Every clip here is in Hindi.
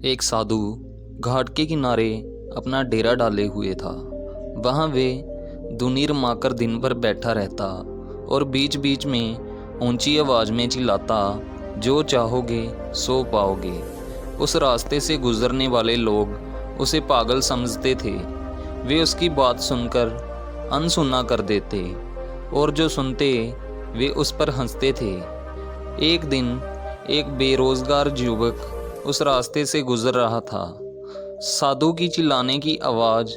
एक साधु घाट के किनारे अपना डेरा डाले हुए था। वहाँ वे धुनी रमाकर दिन भर बैठा रहता और बीच बीच में ऊंची आवाज़ में चिल्लाता, जो चाहोगे सो पाओगे। उस रास्ते से गुजरने वाले लोग उसे पागल समझते थे। वे उसकी बात सुनकर अनसुना कर देते और जो सुनते वे उस पर हंसते थे। एक दिन एक बेरोजगार युवक उस रास्ते से गुजर रहा था। साधु की चिल्लाने की आवाज़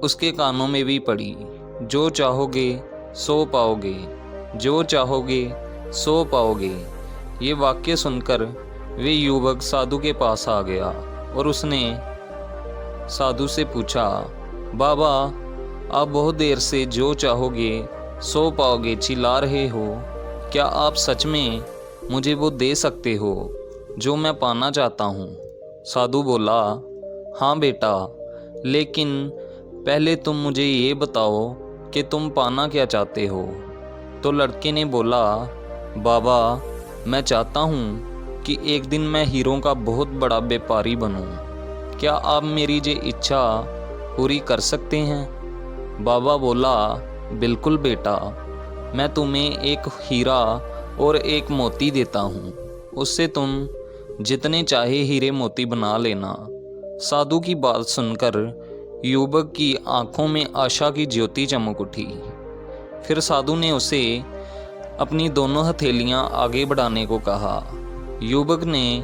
उसके कानों में भी पड़ी, जो चाहोगे सो पाओगे, जो चाहोगे सो पाओगे। ये वाक्य सुनकर वे युवक साधु के पास आ गया और उसने साधु से पूछा, बाबा आप बहुत देर से जो चाहोगे सो पाओगे चिल्ला रहे हो, क्या आप सच में मुझे वो दे सकते हो जो मैं पाना चाहता हूँ? साधु बोला, हाँ बेटा, लेकिन पहले तुम मुझे ये बताओ कि तुम पाना क्या चाहते हो। तो लड़के ने बोला, बाबा मैं चाहता हूँ कि एक दिन मैं हीरों का बहुत बड़ा व्यापारी बनूँ। क्या आप मेरी ये इच्छा पूरी कर सकते हैं? बाबा बोला, बिल्कुल बेटा, मैं तुम्हें एक हीरा और एक मोती देता हूँ, उससे तुम जितने चाहे हीरे मोती बना लेना। साधु की बात सुनकर युवक की आंखों में आशा की ज्योति चमक उठी। फिर साधु ने उसे अपनी दोनों हथेलियां आगे बढ़ाने को कहा। युवक ने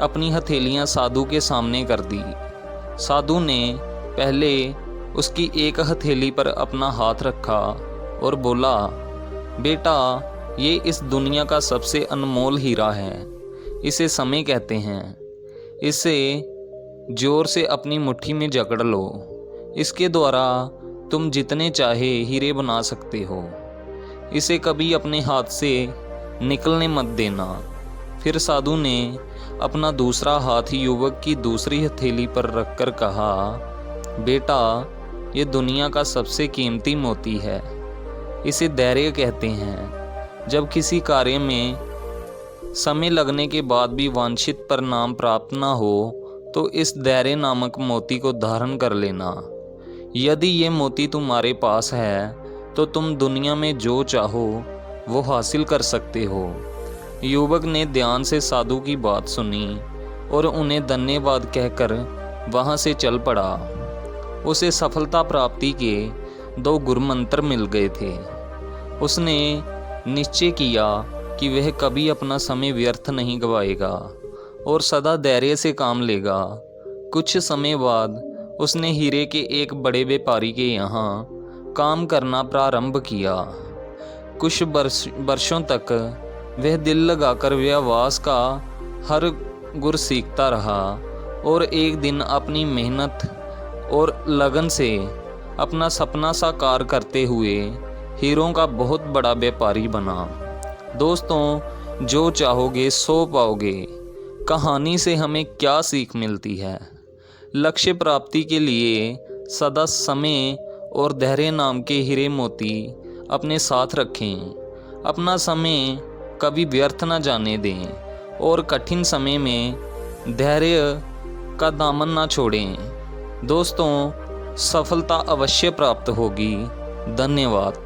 अपनी हथेलियां साधु के सामने कर दी। साधु ने पहले उसकी एक हथेली पर अपना हाथ रखा और बोला, बेटा ये इस दुनिया का सबसे अनमोल हीरा है, इसे समय कहते हैं। इसे जोर से अपनी मुट्ठी में जकड़ लो, इसके द्वारा तुम जितने चाहे हीरे बना सकते हो। इसे कभी अपने हाथ से निकलने मत देना। फिर साधु ने अपना दूसरा हाथ युवक की दूसरी हथेली पर रखकर कहा, बेटा ये दुनिया का सबसे कीमती मोती है, इसे धैर्य कहते हैं। जब किसी कार्य में समय लगने के बाद भी वांछित परिणाम प्राप्त न हो तो इस धैर्य नामक मोती को धारण कर लेना। यदि ये मोती तुम्हारे पास है तो तुम दुनिया में जो चाहो वो हासिल कर सकते हो। युवक ने ध्यान से साधु की बात सुनी और उन्हें धन्यवाद कहकर वहाँ से चल पड़ा। उसे सफलता प्राप्ति के 2 गुरमंत्र मिल गए थे। उसने निश्चय किया कि वह कभी अपना समय व्यर्थ नहीं गवाएगा और सदा धैर्य से काम लेगा। कुछ समय बाद उसने हीरे के एक बड़े व्यापारी के यहाँ काम करना प्रारंभ किया। कुछ वर्षों तक वह दिल लगाकर व्यवसाय का हर गुर सीखता रहा और एक दिन अपनी मेहनत और लगन से अपना सपना साकार करते हुए हीरों का बहुत बड़ा व्यापारी बना। दोस्तों, जो चाहोगे सो पाओगे कहानी से हमें क्या सीख मिलती है? लक्ष्य प्राप्ति के लिए सदा समय और धैर्य नाम के हीरे मोती अपने साथ रखें। अपना समय कभी व्यर्थ न जाने दें और कठिन समय में धैर्य का दामन न छोड़ें। दोस्तों, सफलता अवश्य प्राप्त होगी। धन्यवाद।